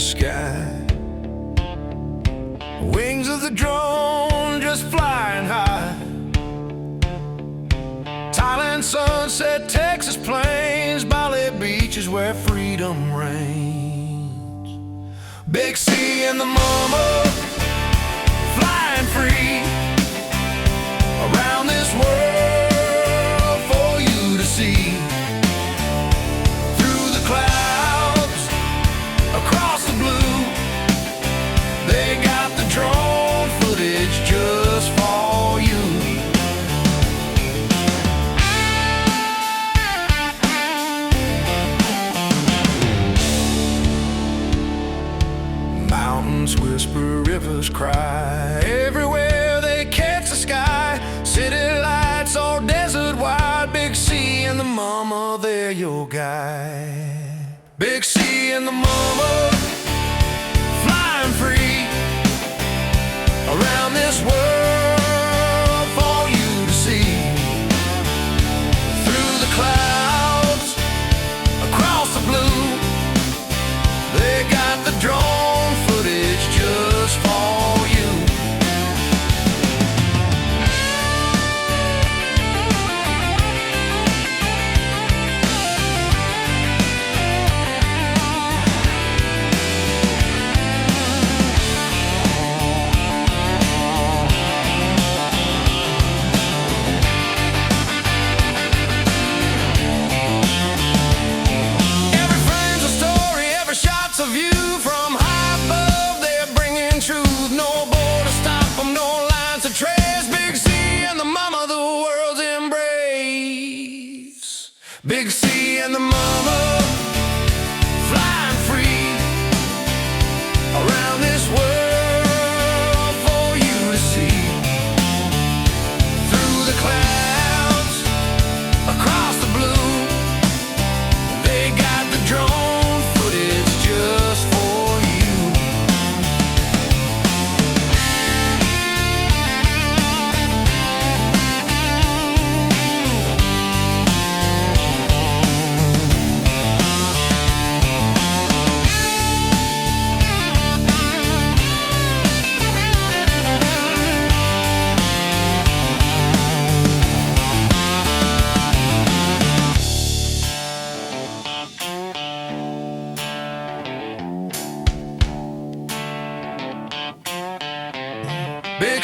sky. Wings of the drone just flying high. Thailand sunset, Texas plains, Bali beaches where freedom reigns. Big sea and the mama flying free around this world for you to see. Through the clouds, across the blue, they got the drone footage just for you. Mountains whisper, rivers cry, everywhere they catch the sky. City lights all desert wide, big sea and the mama, they're your guide. Big sea and the mama flying free around this world for you to see. Through the clouds, across the blue, they got the drone footage just for you. Shots of you from high above, they're bringing truth. No border stop them, no lines to trace. Big sea and the mama, the world's embrace. Big sea and the mama flying free around this world for you to see. Through the clouds, across the blue, they got the drone just for you. Big